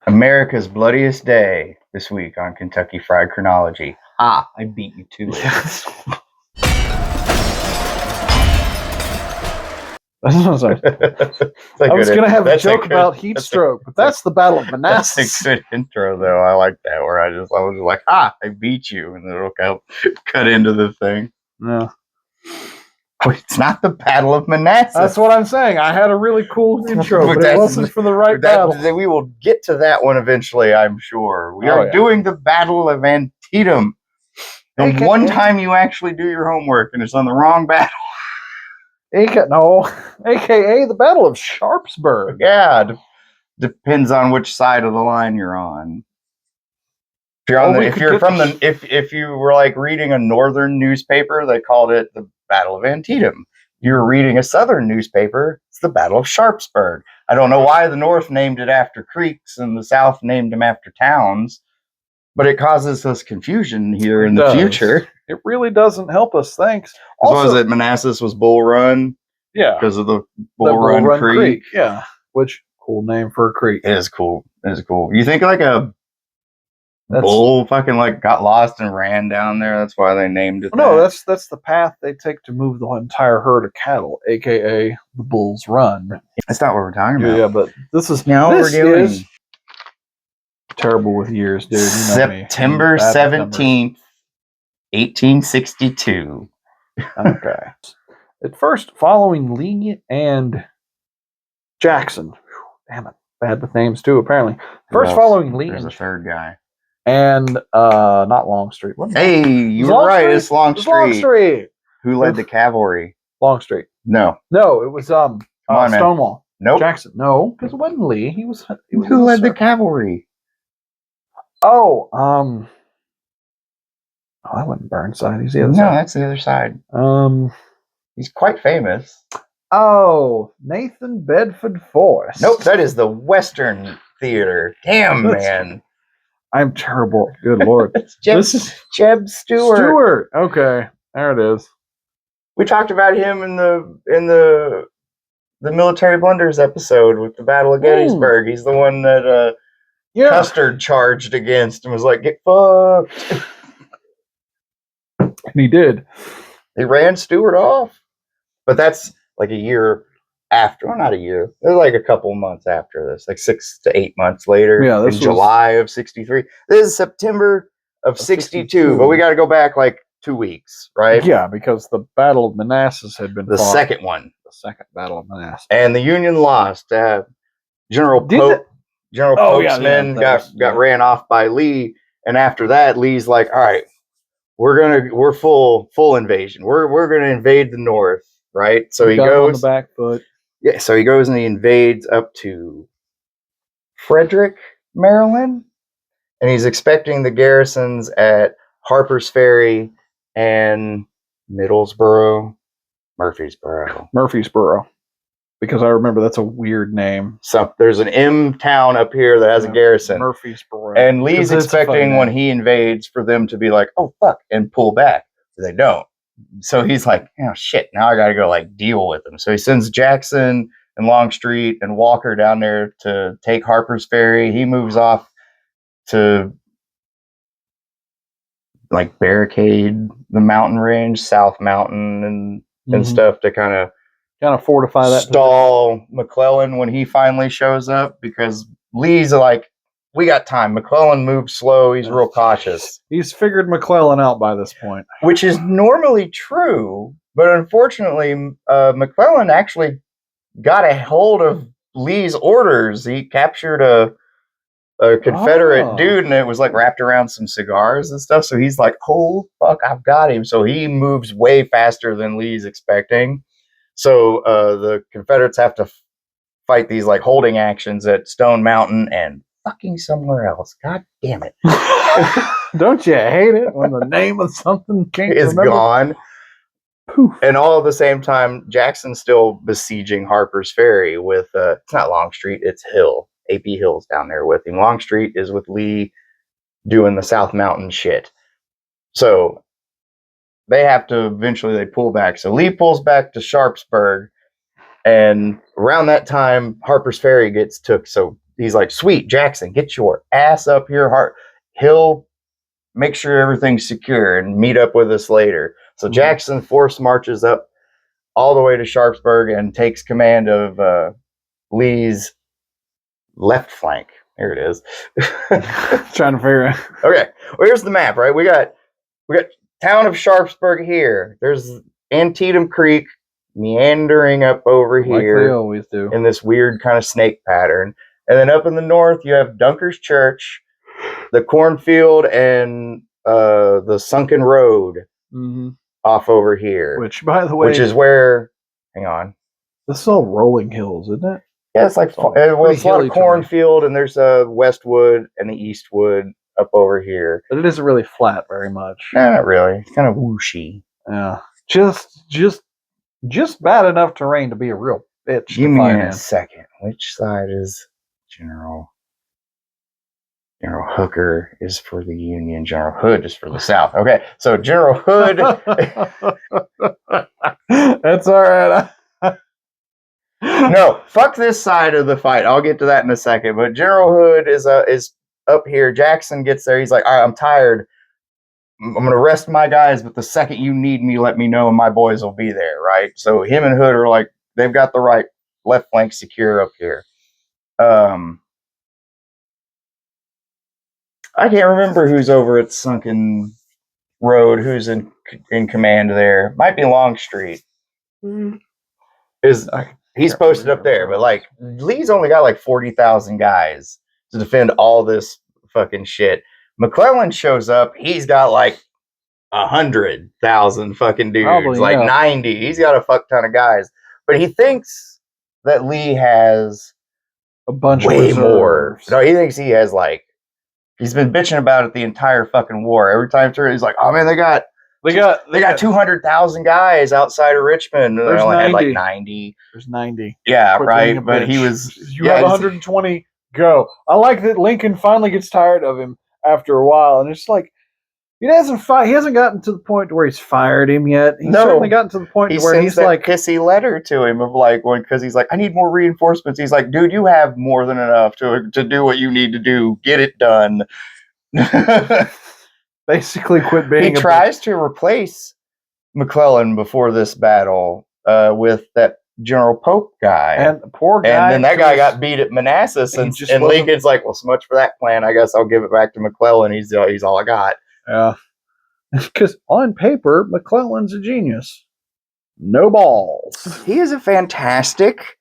America's bloodiest day this week on Kentucky Fried Chronology. Ah, I beat you to it. Yes. I was going to have a joke about heat stroke, but that's the Battle of Manassas. That's a good intro, though. I like that, where I was like, I beat you, and it'll cut into the thing. No. It's not the Battle of Manassas. That's what I'm saying. I had a really cool intro, but it wasn't for the right battle. We will get to that one eventually, I'm sure. We are doing the Battle of Antietam. The one time you actually do your homework, and it's on the wrong battle. AKA the Battle of Sharpsburg. Yeah, depends on which side of the line you're on. If you were like reading a northern newspaper, they called it the Battle of Antietam. You're reading a southern newspaper, it's the Battle of Sharpsburg. I don't know why the North named it after creeks and the South named them after towns, but it causes us confusion here in the future. It really doesn't help us, thanks. Also, was it Manassas was Bull Run? Yeah. Because of the Bull Run Creek. Yeah. Which, cool name for a creek. It is cool. You think like a bull fucking like got lost and ran down there? That's why they named it. No, that's the path they take to move the entire herd of cattle, aka the Bull's Run. That's not what we're talking about. Yeah, but this is terrible with years, dude. You know September 17th, 1862. Okay. At first, following Lee and Jackson. Damn it. Bad with names too, apparently. First, following Lee. There's a third guy. And not Longstreet. Hey, you were right. It's Longstreet. Who led the cavalry? Longstreet. No, it was Stonewall. Nope. Jackson. No, because it wasn't Lee. He was Who led the cavalry? Oh, that wasn't Burnside. He's the other side. No, that's the other side. He's quite famous. Oh, Nathan Bedford Forrest. Nope, that is the Western Theater. Damn, man. I'm terrible. Good Lord. This is Jeb Stuart. Okay, there it is. We talked about him in the Military Blunders episode with the Battle of Gettysburg. He's the one that Custer charged against and was like, "Get fucked." And he did. He ran Stuart off. But that's like a year after. Well, not a year. It was like a couple months after this, like 6 to 8 months later. Yeah, in July of 63. This is September of 62, but we got to go back like 2 weeks, right? Yeah, because the Battle of Manassas had been the second one. The second Battle of Manassas. And the Union lost. General Pope's men got ran off by Lee, and after that, Lee's like, all right, we're full invasion. We're gonna invade the North. Right, so he goes on the back foot. Yeah, so he goes and he invades up to Frederick, Maryland, and he's expecting the garrisons at Harper's Ferry and Murfreesboro, because I remember that's a weird name. So there's an M town up here that has a garrison, Murfreesboro, and Lee's expecting when he invades for them to be like, "Oh fuck," and pull back. But they don't. So he's like, oh shit, now I gotta go like deal with them. So he sends Jackson and Longstreet and Walker down there to take Harper's Ferry. He moves off to like barricade the mountain range, South Mountain and stuff to kind of fortify that. Stall McClellan when he finally shows up, because Lee's like, we got time. McClellan moves slow. He's real cautious. He's figured McClellan out by this point. Which is normally true, but unfortunately, McClellan actually got a hold of Lee's orders. He captured a Confederate dude, and it was like wrapped around some cigars and stuff. So he's like, oh, fuck, I've got him. So he moves way faster than Lee's expecting. So the Confederates have to fight these like holding actions at Stone Mountain and fucking somewhere else. God damn it. Don't you hate it when the name of something is gone? Poof. And all at the same time, Jackson's still besieging Harper's Ferry with it's not Longstreet, it's Hill. AP Hill's down there with him. Longstreet is with Lee doing the South Mountain shit. So they have to eventually pull back. So Lee pulls back to Sharpsburg, and around that time Harper's Ferry gets took. So he's like, sweet, Jackson, get your ass up here. He'll make sure everything's secure and meet up with us later. So Jackson force marches up all the way to Sharpsburg and takes command of Lee's left flank. There it is. Trying to figure out. Okay, well, here's the map, right? We got town of Sharpsburg here. There's Antietam Creek meandering up over here. Like they always do. In this weird kind of snake pattern. And then up in the north, you have Dunker's Church, the cornfield, and the sunken road off over here. Which, by the way... Which is where... Hang on. This is all rolling hills, isn't it? Yeah, it's like... it's a lot of cornfield, and there's Westwood and the Eastwood up over here. But it isn't really flat very much. No, not really. It's kind of whooshy. Yeah. Just bad enough terrain to be a real bitch. Give me a second. Which side is General Hooker is for the Union. General Hood is for the South. Okay, so General Hood. That's all right. No, fuck this side of the fight. I'll get to that in a second. But General Hood is up here. Jackson gets there. He's like, all right, I'm tired. I'm going to rest my guys, but the second you need me, let me know, and my boys will be there, right? So him and Hood are like, they've got the right left flank secure up here. I can't remember who's over at Sunken Road, who's in command there. Might be Longstreet. He's posted up there, but like Lee's only got like 40,000 guys to defend all this fucking shit. McClellan shows up. He's got like 100,000 fucking dudes, probably, like 90. He's got a fuck ton of guys, but he thinks that Lee has a bunch way more. No, he thinks he has like. He's been bitching about it the entire fucking war. Every time through, he's like, "Oh man, they got 200,000 guys outside of Richmond, and they only had like 90. There's 90. Yeah, right. But he was. You have 120. Go. I like that Lincoln finally gets tired of him after a while, and it's like he hasn't gotten to the point where he's fired him yet. He's certainly gotten to the point where he's like pissy letter to him of like because he's like, I need more reinforcements. He's like, dude, you have more than enough to do what you need to do. Get it done. Basically, quit being. He tries to replace McClellan before this battle with that General Pope guy, and the poor guy, and then that guy got beat at Manassas, and Lincoln's like, "Well, so much for that plan. I guess I'll give it back to McClellan. He's all I got." Yeah, because on paper, McClellan's a genius. No balls. He is a fantastic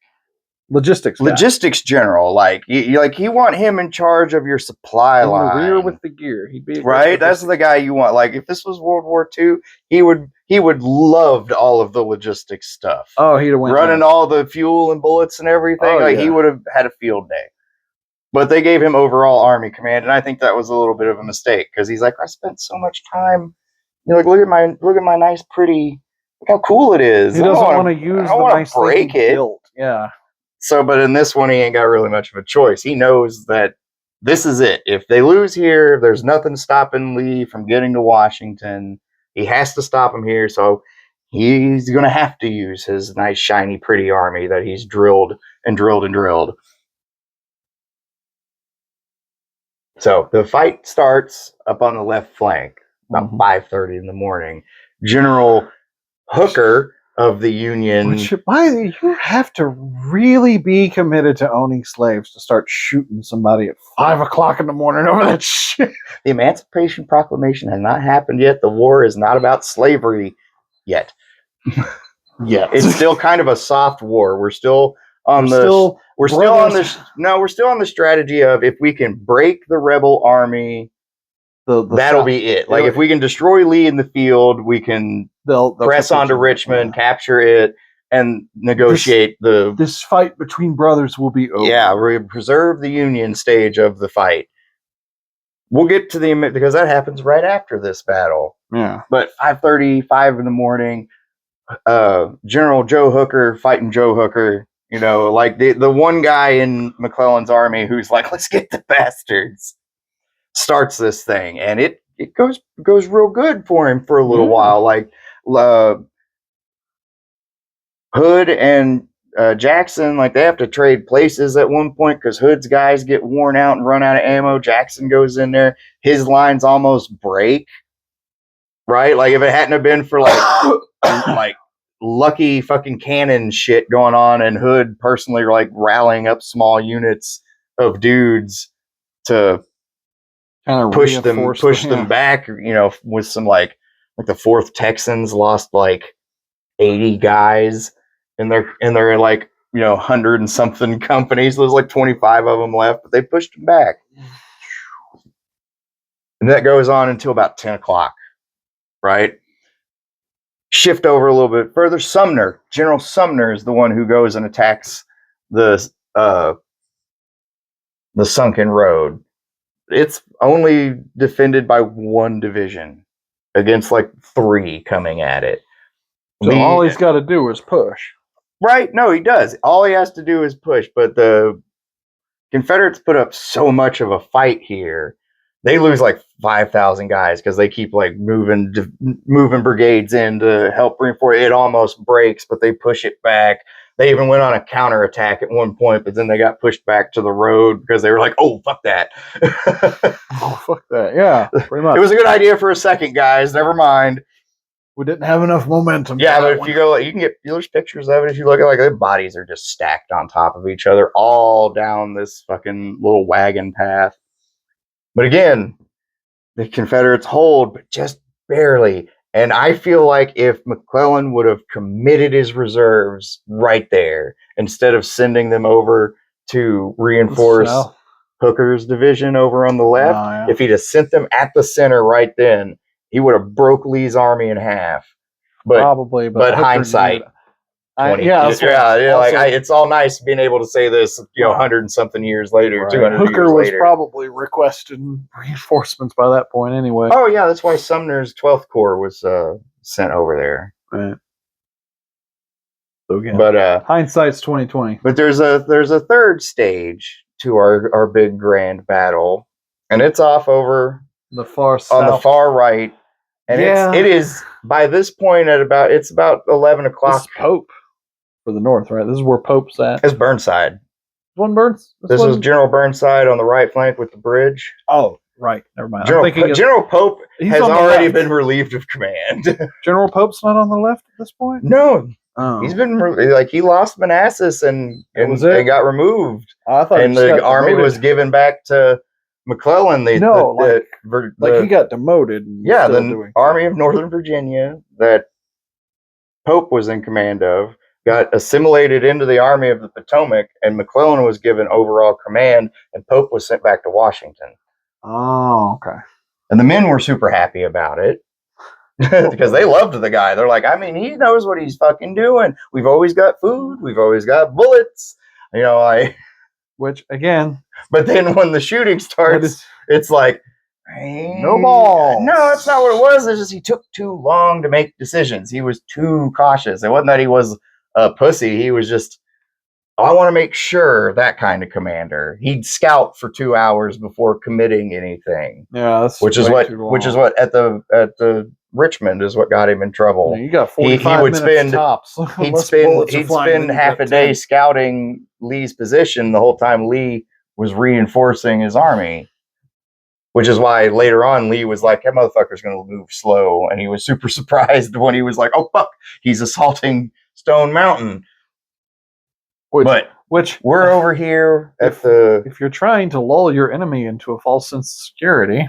logistics general. Like you want him in charge of your supply line. The rear with the gear. He'd be right. That's the guy you want. Like if this was World War II, he would loved all of the logistics stuff. Oh, he'd have went running all the fuel and bullets and everything. Oh, he would have had a field day. But they gave him overall army command, and I think that was a little bit of a mistake because he's like, I spent so much time. Like, look at my nice, pretty. Look how cool it is. He doesn't want to use the nice thing he built. Yeah. So, but in this one, he ain't got really much of a choice. He knows that this is it. If they lose here, there's nothing stopping Lee from getting to Washington. He has to stop him here, so he's going to have to use his nice, shiny, pretty army that he's drilled and drilled and drilled. So the fight starts up on the left flank about 5:30 in the morning. General Hooker of the Union. Which, you have to really be committed to owning slaves to start shooting somebody at 5 o'clock in the morning over that shit. The Emancipation Proclamation has not happened yet. The war is not about slavery yet. Yeah, it's still kind of a soft war. We're still on the strategy of if we can break the rebel army, that'll be it. Like if we can destroy Lee in the field, we can they'll press on to Richmond, capture it, and negotiate this fight between brothers will be over. Yeah, we preserve the Union stage of the fight. We'll get to because that happens right after this battle. Yeah, but 5:35 in the morning, General Joe Hooker fighting Joe Hooker. You know, like the one guy in McClellan's army who's like, let's get the bastards. Starts this thing, and it goes real good for him for a little while. Like Hood and Jackson, like they have to trade places at one point because Hood's guys get worn out and run out of ammo. Jackson goes in there. His lines almost break. Right? Like if it hadn't have been for like lucky fucking cannon shit going on and Hood personally like rallying up small units of dudes to kind of push them back, with some like the 4th Texans lost like 80 guys in their like 100 and something companies. There's like 25 of them left, but they pushed them back. And that goes on until about 10 o'clock, right? Shift over a little bit further. General Sumner is the one who goes and attacks the sunken road. It's only defended by 1 division against like 3 coming at it. So all he's got to do is push. Right? No, he does. All he has to do is push. But the Confederates put up so much of a fight here. They lose like 5,000 guys because they keep like moving brigades in to help reinforce. It almost breaks, but they push it back. They even went on a counterattack at one point, but then they got pushed back to the road because they were like, "Oh, fuck that!" Oh, fuck that! Yeah, pretty much. It was a good idea for a second, guys. Never mind. We didn't have enough momentum. Yeah, but if you go, you can get there's pictures of it. If you look at like their bodies are just stacked on top of each other, all down this fucking little wagon path. But again, the Confederates hold, but just barely. And I feel like if McClellan would have committed his reserves right there, instead of sending them over to reinforce Hooker's division over on the left, if he'd have sent them at the center right then, he would have broke Lee's army in half. But, probably, but hindsight. It's all nice being able to say this, 100 and something years later, right. 200 Hooker years was later. Probably requesting reinforcements by that point anyway. Oh yeah, that's why Sumner's 12th Corps was sent over there. Right. So again, but hindsight's 2020. But there's a third stage to our big grand battle, and it's off over the far south. On the far right, and it is by this point it's about 11 o'clock. This is Pope for the north, right? This is where Pope's at. It's Burnside. This is General Burnside on the right flank with the bridge. Oh, right. Never mind. General Pope has already been relieved of command. General Pope's not on the left at this point? No. Oh. He's been he lost Manassas and got removed. I thought the army was given back to McClellan. He got demoted. The Army of Northern Virginia that Pope was in command of got assimilated into the Army of the Potomac, and McClellan was given overall command, and Pope was sent back to Washington. Oh, okay. And the men were super happy about it because they loved the guy. They're like, he knows what he's fucking doing. We've always got food. We've always got bullets. Which, again... But then when the shooting starts, it's like, no balls. No, that's not what it was. It's just he took too long to make decisions. He was too cautious. It wasn't that he was a pussy. He was just, I want to make sure, that kind of commander. He'd scout for 2 hours before committing anything. Yeah, that's which is what at the Richmond is what got him in trouble. Yeah, you got 45 minutes tops. He'd spend half a day scouting Lee's position the whole time Lee was reinforcing his army. Which is why later on Lee was like, that motherfucker's going to move slow. And he was super surprised when he was like, oh, fuck, he's assaulting Stone Mountain. Which we're over here if you're trying to lull your enemy into a false sense of security.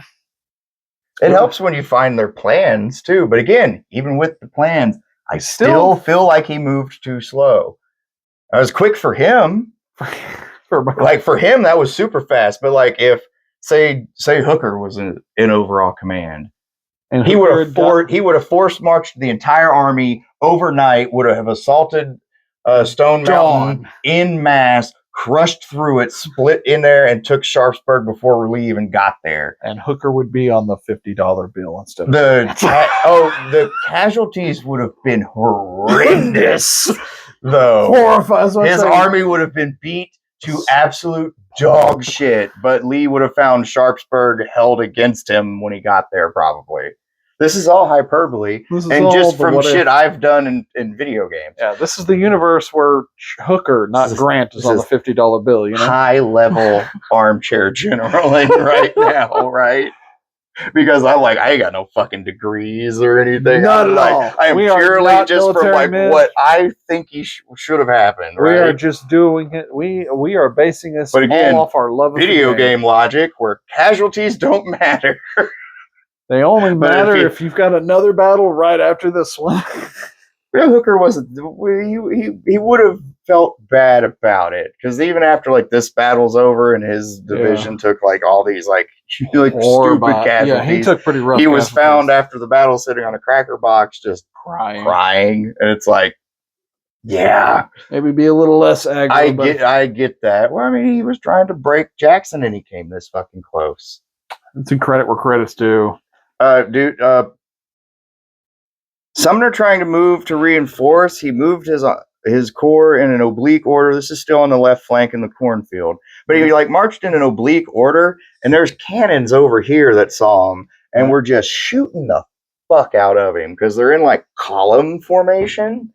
It helps when you find their plans, too. But again, even with the plans, I still feel like he moved too slow. I was quick for him. For him, that was super fast. But if, say Hooker was in overall command, and he would have forced marched the entire army overnight, would have assaulted Stone Mountain en masse, crushed through it, split in there, and took Sharpsburg before we even got there. And Hooker would be on the $50 bill instead of the casualties would have been horrendous. Though horrifying. His army would have been beat to absolute dog shit, but Lee would have found Sharpsburg held against him when he got there, probably. This is all hyperbole, and just from shit I've done in video games. Yeah, this is the universe where Hooker, not Grant, is on the $50 bill. You know, high level armchair generaling right now, right? Because I ain't got no fucking degrees or anything. Not at all. I am purely just from like what I think should have happened. We are just doing it. We are basing this all off our love of video game logic, where casualties don't matter. They only matter if you've got another battle right after this one. Hooker wasn't. He would have felt bad about it, because even after like this battle's over and his division took like all these like stupid casualties. Yeah, he took pretty rough. He was found after the battle sitting on a cracker box, just crying, and it's like, yeah, maybe be a little less aggro. I get that. Well, I mean, he was trying to break Jackson, and he came this fucking close. It's in credit where credit's due. Dude, Sumner trying to move to reinforce. He moved his corps in an oblique order. This is still on the left flank in the cornfield, but he like marched in an oblique order, and there's cannons over here that saw him, and we're just shooting the fuck out of him because they're in like column formation.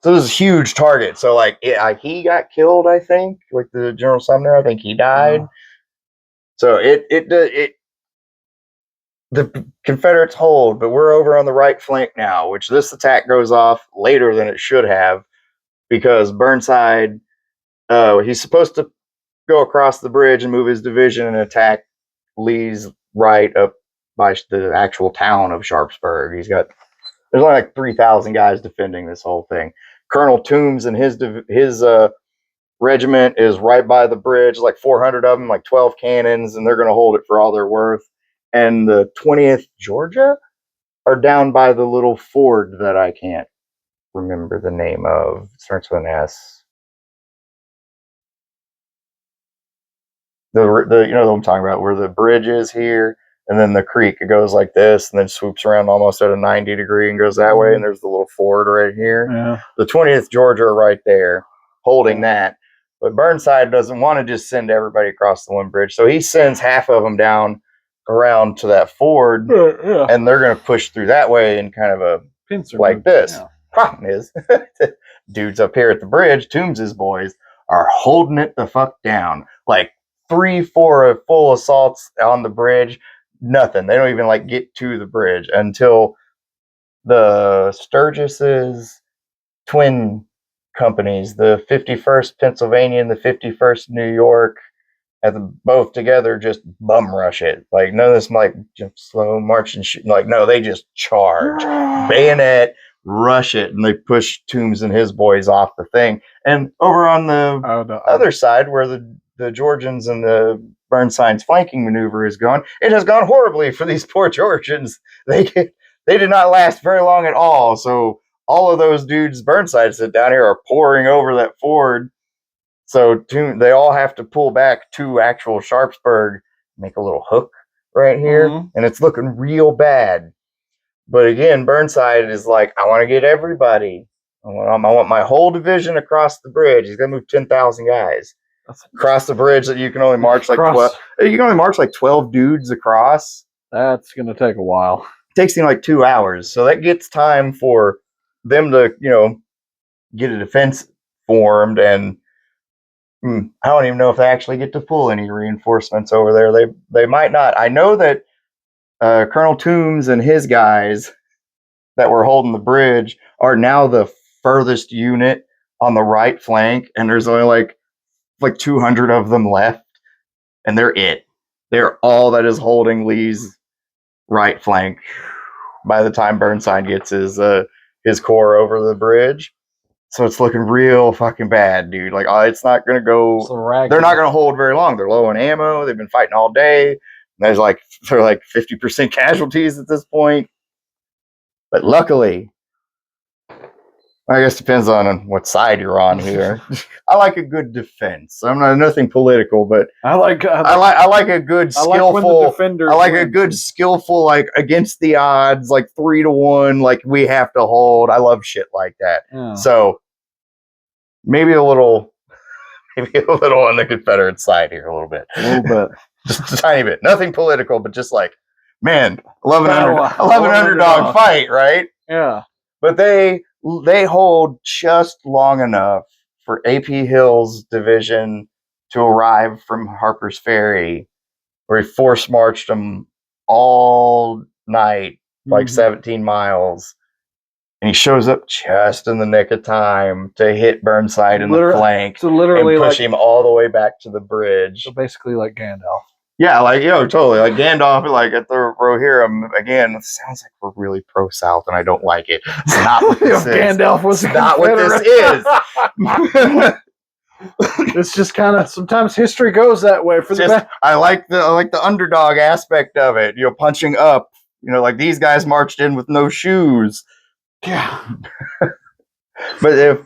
So this is a huge target. So like he got killed, I think, like the General Sumner. I think he died. So the Confederates hold, but we're over on the right flank now, which this attack goes off later than it should have, because Burnside, he's supposed to go across the bridge and move his division and attack Lee's right up by the actual town of Sharpsburg. There's only like 3,000 guys defending this whole thing. Colonel Toombs and his regiment is right by the bridge, like 400 of them, like 12 cannons, and they're going to hold it for all they're worth. And the 20th Georgia are down by the little ford that I can't remember the name of. It starts with an S. You know what I'm talking about, where the bridge is here, and then the creek, it goes like this, and then swoops around almost at a 90 degree and goes that way, and there's the little ford right here. Yeah. The 20th Georgia are right there, holding that. But Burnside doesn't want to just send everybody across the one bridge, so he sends half of them down around to that ford, and they're going to push through that way in kind of a pincer like move. This. Yeah. Problem is, dudes up here at the bridge, Toombs' boys, are holding it the fuck down. Like 3-4 full assaults on the bridge, nothing. They don't even like get to the bridge until the Sturgis's twin companies, the 51st Pennsylvania and the 51st New York, both together just bum rush it. Like none of this like just slow march and shoot. Like no, they just charge, bayonet, rush it, and they push Toombs and his boys off the thing. And over on the other side, where the Georgians and the Burnside's flanking maneuver is going, it has gone horribly for these poor Georgians. They did not last very long at all. So all of those dudes Burnside sit down here are pouring over that ford. So they all have to pull back to actual Sharpsburg, make a little hook right here, and it's looking real bad. But again, Burnside is like, I want to get everybody. I want my whole division across the bridge. He's gonna move 10,000 guys across the bridge that you can only march like 12. You can only march like 12 dudes across. That's gonna take a while. It takes him like 2 hours, so that gets time for them to get a defense formed. And I don't even know if they actually get to pull any reinforcements over there. They might not. I know that Colonel Toombs and his guys that were holding the bridge are now the furthest unit on the right flank, and there's only like 200 of them left, and they're all that is holding Lee's right flank by the time Burnside gets his corps over the bridge. So it's looking real fucking bad, dude. Like, it's not going to go. They're not going to hold very long. They're low on ammo. They've been fighting all day. They're like 50% casualties at this point. But luckily, I guess it depends on what side you're on here. I like a good defense. I'm not nothing political, but I like a good skillful. I like a good skillful, like against the odds, like 3-1, like we have to hold. I love shit like that. Yeah. So maybe a little on the Confederate side here, a little bit, just a tiny bit. Nothing political, but just like Man, I love an underdog fight, right? Yeah. But they hold just long enough for A.P. Hill's division to arrive from Harper's Ferry, where he force marched them all night, like 17 miles. And he shows up just in the nick of time to hit Burnside in the flank, so literally and push him all the way back to the bridge. So basically like Gandalf. Yeah, like, totally. Like Gandalf, like at the Rohirrim, again, it sounds like we're really pro-South, and I don't like it. It's not what this is. Gandalf was not what this is. It's just kind of, sometimes history goes that way. I like the underdog aspect of it. Punching up. Like these guys marched in with no shoes. Yeah. But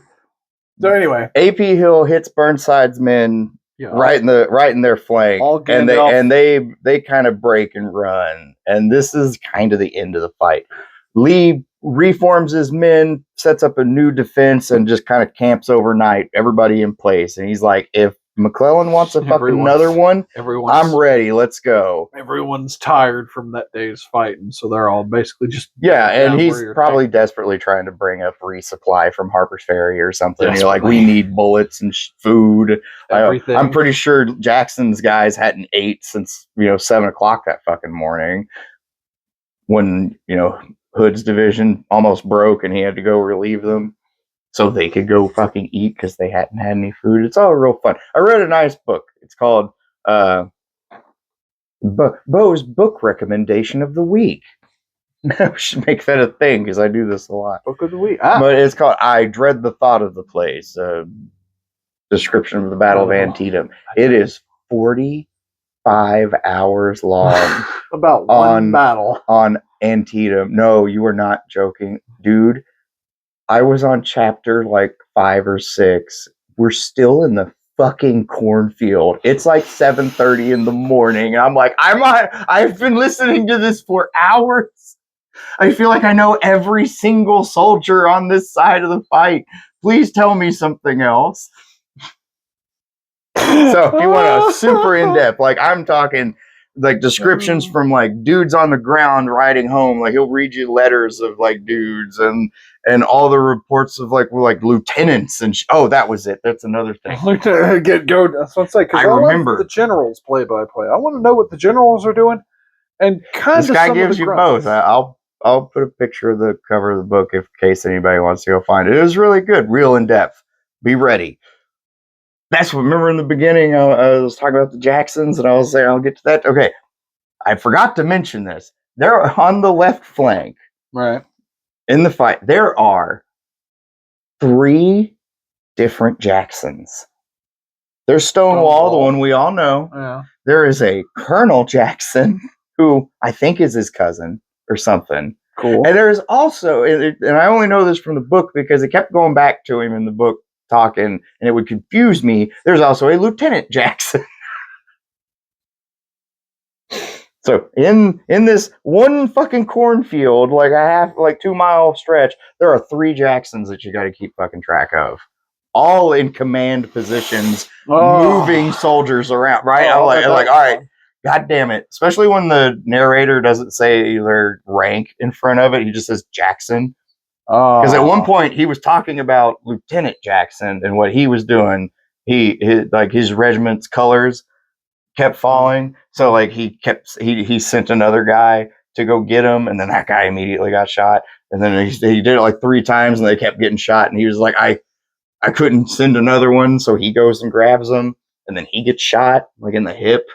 so anyway, A.P. Hill hits Burnside's men right in their flank, and they kind of break and run, and this is kind of the end of the fight. Lee reforms his men, sets up a new defense, and just kind of camps overnight, everybody in place. And he's like, if McClellan wants another one, I'm ready. Let's go. Everyone's tired from that day's fighting, so they're all basically just and he's probably desperately trying to bring up resupply from Harper's Ferry or something. You're like, we need bullets and food. Everything. I'm pretty sure Jackson's guys hadn't ate since 7 o'clock that fucking morning, when Hood's division almost broke and he had to go relieve them so they could go fucking eat because they hadn't had any food. It's all real fun. I read a nice book. It's called Bo's Book Recommendation of the Week. I should make that a thing because I do this a lot. Book of the Week. But it's called I Dread the Thought of the Place. Description of the Battle of Antietam. It is 45 hours long. About one battle. On Antietam. No, you are not joking. Dude, I was on chapter like 5 or 6. We're still in the fucking cornfield. It's like 7:30 in the morning. I'm like, I've been listening to this for hours. I feel like I know every single soldier on this side of the fight. Please tell me something else. So if you want a super in-depth, like I'm talking like descriptions from like dudes on the ground riding home, like he'll read you letters of like dudes and all the reports of like lieutenants and that was it. That's another thing. Go. That's what I'm saying. I remember the generals play-by-play. I want to know what the generals are doing, and kind of. This guy gives you both. I'll put a picture of the cover of the book in case anybody wants to go find it. It was really good, real in depth. Be ready. That's what. Remember in the beginning, I was talking about the Jacksons, and I was saying I'll get to that. Okay, I forgot to mention this. They're on the left flank, right? In the fight, there are 3 different Jacksons. There's Stonewall, the one we all know. Yeah. There is a Colonel Jackson, who I think is his cousin or something. Cool. And there's also, and I only know this from the book because it kept going back to him in the book talking, and it would confuse me. There's also a Lieutenant Jackson. So in this one fucking cornfield, like a 2-mile stretch, there are 3 Jacksons that you got to keep fucking track of, all in command positions, moving soldiers around. Right? I'm like, all right, god damn it! Especially when the narrator doesn't say their rank in front of it; he just says Jackson. Because at one point he was talking about Lieutenant Jackson and what he was doing. His regiment's colors kept falling, so like he sent another guy to go get him, and then that guy immediately got shot, and then he did it like 3 times, and they kept getting shot, and he was like, I couldn't send another one, so he goes and grabs them, and then he gets shot like in the hip,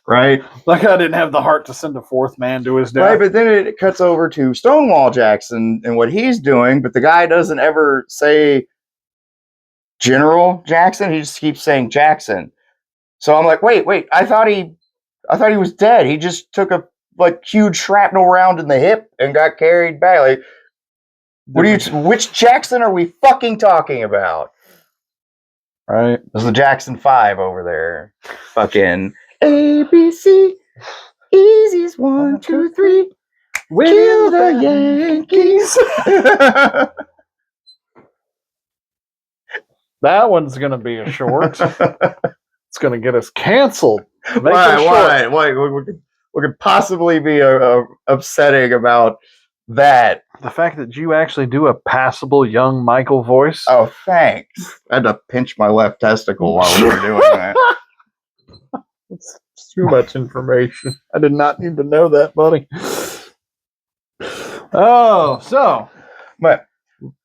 right? Like I didn't have the heart to send a 4th man to his death. Right, but then it cuts over to Stonewall Jackson and what he's doing, but the guy doesn't ever say General Jackson, he just keeps saying Jackson. So I'm like, wait, I thought he was dead. He just took a huge shrapnel round in the hip and got carried back. Like, which Jackson are we fucking talking about? Right. There's the Jackson 5 over there. Fucking ABC, easy's 1, 2, 3. Kill the Yankees. That one's gonna be a short. It's gonna get us canceled. Why? could possibly be upsetting about that? The fact that you actually do a passable young Michael voice. Oh, thanks. I had to pinch my left testicle while we were doing that. It's too much information. I did not need to know that, buddy. Oh, so. But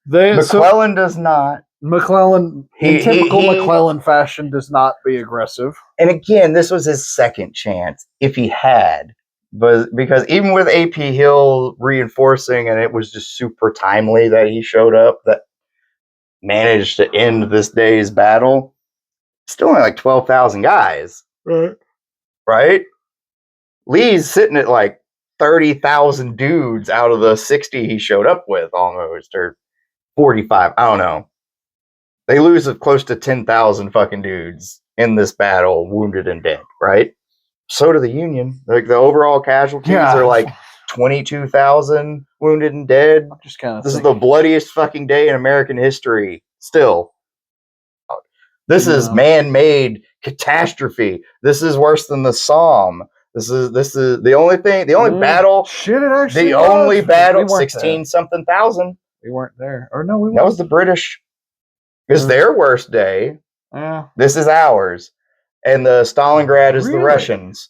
McClellan does not. McClellan, in typical McClellan fashion, does not be aggressive. And again, this was his second chance, if he had. But because even with AP Hill reinforcing, and it was just super timely that he showed up, that managed to end this day's battle, still only like 12,000 guys. Right? Lee's sitting at like 30,000 dudes out of the 60 he showed up with almost, or 45. I don't know. They lose close to 10,000 fucking dudes in this battle, wounded and dead, right? So do the Union. Like the overall casualties are like 22,000 wounded and dead. I'm just kind of. This is the bloodiest fucking day in American history. Still, this is man-made catastrophe. This is worse than the Somme. This is the only thing. The only battle. Shit! It actually. The only battle. 16-something thousand. We weren't there, or no? We weren't. That was the British. It's their worst day. Yeah. This is ours. And the Stalingrad is the Russians.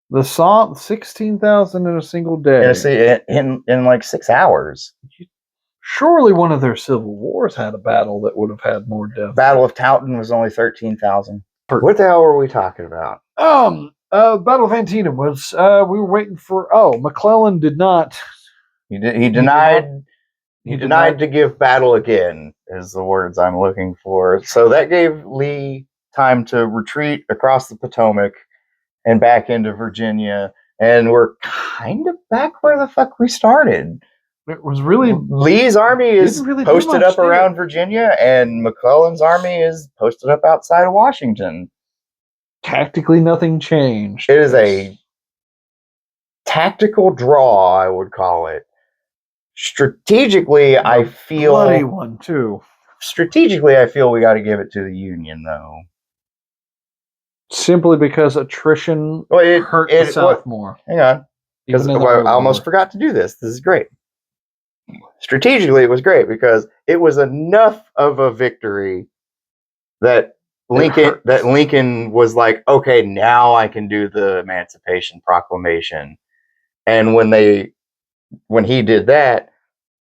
The Somme, 16,000 in a single day. In like 6 hours. Surely one of their civil wars had a battle that would have had more deaths. Battle of Towton was only 13,000. What the hell were we talking about? Battle of Antietam was. We were waiting for. Oh, McClellan did not. He denied. He denied to give battle again, is the words I'm looking for. So that gave Lee time to retreat across the Potomac and back into Virginia. And we're kind of back where the fuck we started. It was really... Lee's army is posted up around Virginia, and McClellan's army is posted up outside of Washington. Tactically, nothing changed. It is a tactical draw, I would call it. Strategically, I feel... bloody one, too. Strategically, I feel we got to give it to the Union, though. Simply because attrition hurt the South more. Hang on. Because I almost forgot to do this. This is great. Strategically, it was great because it was enough of a victory that Lincoln was like, okay, now I can do the Emancipation Proclamation. And when he did that,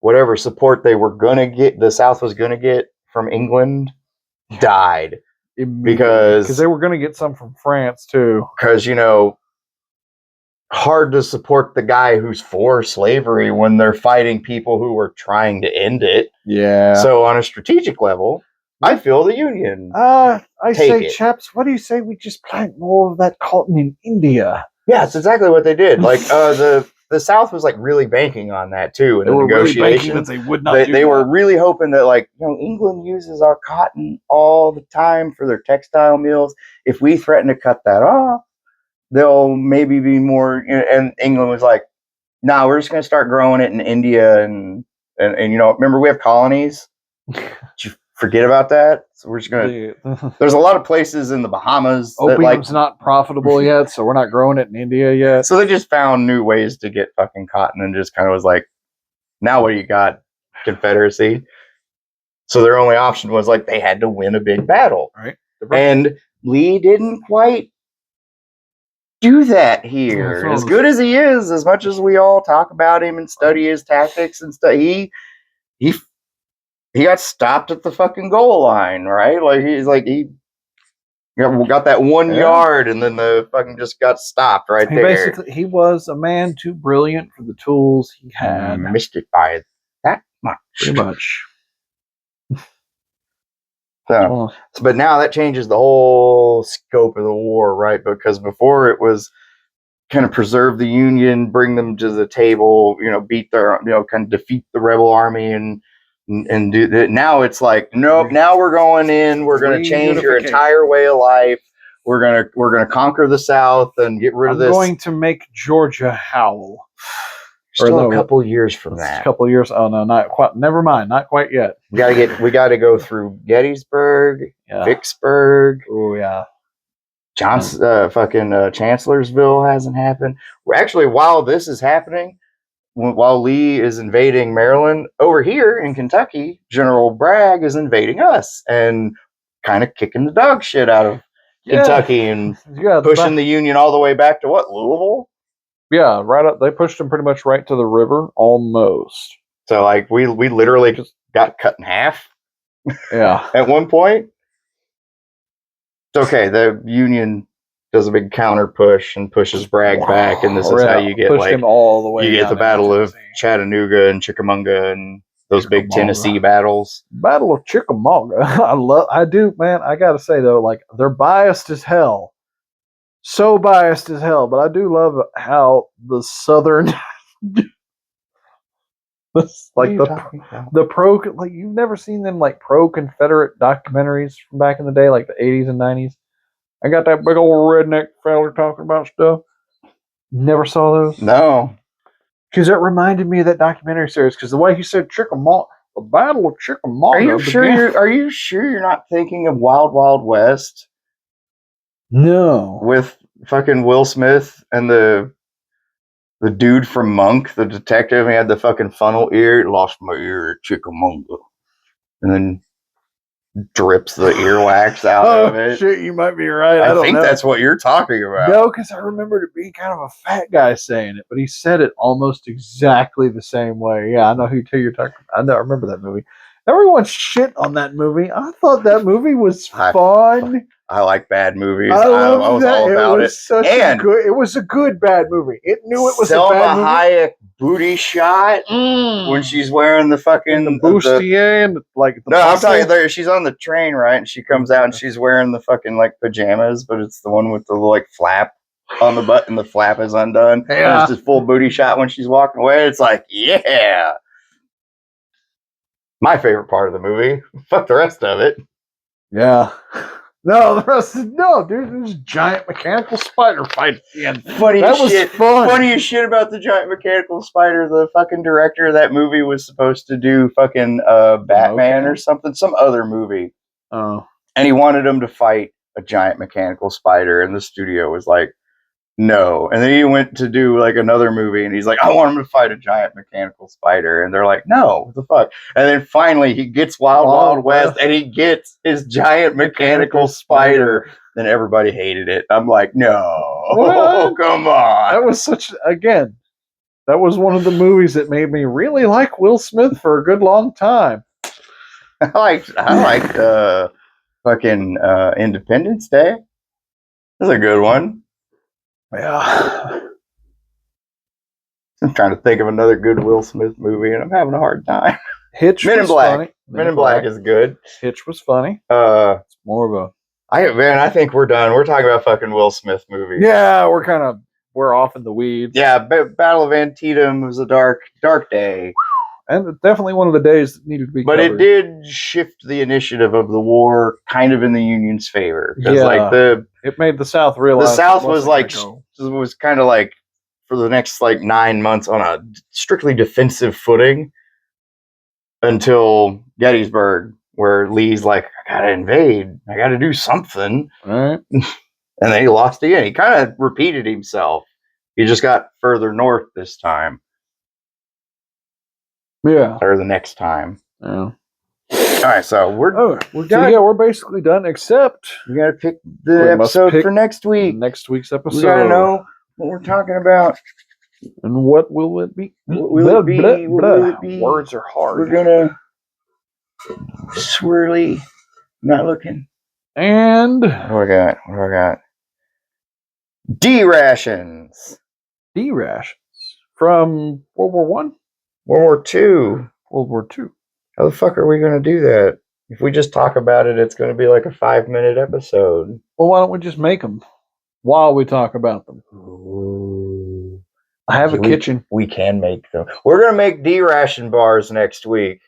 whatever support they were going to get, the South was going to get from England, died. Because they were going to get some from France, too. Because, hard to support the guy who's for slavery when they're fighting people who were trying to end it. Yeah. So on a strategic level, I feel the Union. Chaps, what do you say we just plant more of that cotton in India? Yeah, that's exactly what they did. Like the South was like really banking on that too in the negotiations. Really they would not. They were really hoping that England uses our cotton all the time for their textile mills. If we threaten to cut that off, they'll maybe be more. And England was like, "Nah, we're just going to start growing it in India and remember we have colonies. Did you forget about that? So we're just going to. There's a lot of places in the Bahamas. Opium's not profitable yet, so we're not growing it in India yet. So they just found new ways to get fucking cotton and just kind of was like, now what do you got, Confederacy? So their only option was they had to win a big battle. Right. And Lee didn't quite do that here. As good as he is, as much as we all talk about him and study his tactics and stuff, he got stopped at the fucking goal line, right? He got that 1 yard and then the fucking just got stopped right there. Basically, he was a man too brilliant for the tools he had. Missed it by that much. Pretty much. But now that changes the whole scope of the war, right? Because before it was kind of preserve the Union, bring them to the table, beat their, kind of defeat the rebel army and do that. Now it's like, nope, now we're going in, we're going to change your entire way of life. We're going to conquer the South and get rid of this. I'm going to make Georgia howl. Still a couple years from that. A couple years. Oh no, not quite. Never mind. Not quite yet. We got to go through Gettysburg, Vicksburg. Oh yeah. Chancellorsville hasn't happened. Actually, while this is happening, while Lee is invading Maryland, over here in Kentucky, General Bragg is invading us and kind of kicking the dog shit out of Kentucky and pushing the Union all the way back to what, Louisville? Yeah, right up. They pushed them pretty much right to the river, almost. So like we literally just got cut in half. Yeah. At one point. It's okay. The Union does a big counter push and pushes Bragg back, and this is how you get him all the way. You get the Battle of Chattanooga and Chickamauga and those big Tennessee battles. Battle of Chickamauga. I do, man. I gotta say though, like they're biased as hell. So biased as hell, but I do love how the Southern, like the pro, like you've never seen them like pro Confederate documentaries from back in the day, like the 80s and 90s. I got that big old redneck fella talking about stuff. Never saw those? No. Because it reminded me of that documentary series. Because the way he said Chickamauga, the Battle of Chickamauga. Are you sure you're not thinking of Wild Wild West? No. With fucking Will Smith and the dude from Monk, the detective. He had the fucking funnel ear. Lost my ear at Chickamauga. And then drips the earwax out of it. Shit, you might be right. I think that's what you're talking about. No, because I remember it being kind of a fat guy saying it, but he said it almost exactly the same way. Yeah, I know who you're talking about. I remember that movie. Everyone shit on that movie. I thought that movie was fun. I like bad movies. I was all about it. It was a good bad movie. It knew it was a bad movie. Hayek booty shot when she's wearing the fucking the bustier and like the I'm talking there. She's on the train, right? And she comes out and she's wearing the fucking like pajamas, but it's the one with the like flap on the butt and the flap is undone. Yeah. And it's just full booty shot when she's walking away. It's like, yeah. My favorite part of the movie. Fuck the rest of it. Yeah. No, the rest is no, dude. There's a giant mechanical spider fight at the end. Funniest shit about the giant mechanical spider. The fucking director of that movie was supposed to do fucking Batman or something, some other movie. Oh. And he wanted him to fight a giant mechanical spider, and the studio was like, no. And then he went to do like another movie, and he's like, I want him to fight a giant mechanical spider. And they're like, no, what the fuck? And then finally he gets Wild West, and he gets his giant mechanical spider. Then everybody hated it. I'm like, no, come on. That was that was one of the movies that made me really like Will Smith for a good long time. I liked fucking Independence Day. That's a good one. Yeah. I'm trying to think of another good Will Smith movie, and I'm having a hard time. Hitch Men in Black. Funny. Men in Black is good. Hitch was funny. It's more of a. I think we're done. We're talking about fucking Will Smith movies. Yeah, we're off in the weeds. Yeah, Battle of Antietam was a dark day. And definitely one of the days that needed to be covered. It did shift the initiative of the war kind of in the Union's favor. Yeah. It made the South realize the South was kind of like for the next like 9 months on a strictly defensive footing until Gettysburg, where Lee's like, I gotta invade, I gotta do something. Right. And then he lost again. He kind of repeated himself. He just got further north this time. Yeah. Or the next time. Yeah. All right, so we're done. Yeah, we're basically done, except we gotta pick the episode for next week. Next week's episode. We gotta know what we're talking about. And what will it be? What will it be? What will it be? Words are hard. We're gonna swirly. Not looking. And what do I got? D-rations. D-rations from World War One. World War II. World War II. How the fuck are we going to do that? If we just talk about it, it's going to be like a 5-minute episode. Well, why don't we just make them while we talk about them? Ooh. I have a kitchen. We can make them. We're going to make D-ration bars next week.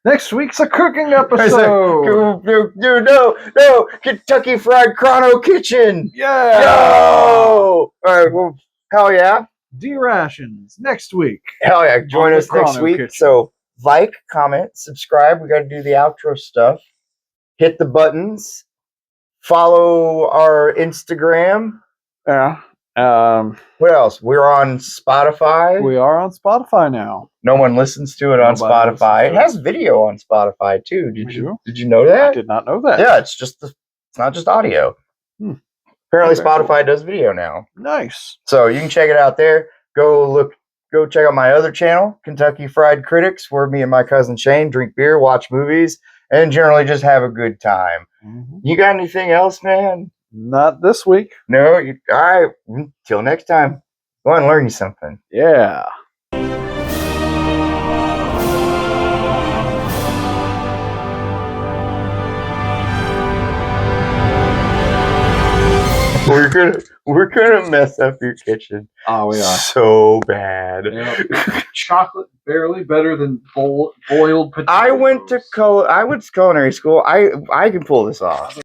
Next week's a cooking episode. No. Kentucky Fried Chrono Kitchen. Yeah. Yo. All right. Well, hell yeah. D-rations next week. Hell yeah. Join us next week. Kitchen. So like, comment, subscribe. We got to do the outro stuff. Hit the buttons. Follow our Instagram. Yeah. What else? We're on Spotify. We are on Spotify now. No one listens to it on Spotify. It has video on Spotify too. Did you know that? I did not know that. Yeah, it's not just audio. Apparently, Spotify does video now. Nice. So you can check it out there. Go check out my other channel, Kentucky Fried Critics, where me and my cousin Shane drink beer, watch movies, and generally just have a good time. Mm-hmm. You got anything else, man? Not this week. No? All right. Till next time. Go on and learn you something. Yeah. We're gonna mess up your kitchen. Oh, we are so bad. Yep. Chocolate barely better than boiled potatoes. I went to culinary school. I can pull this off.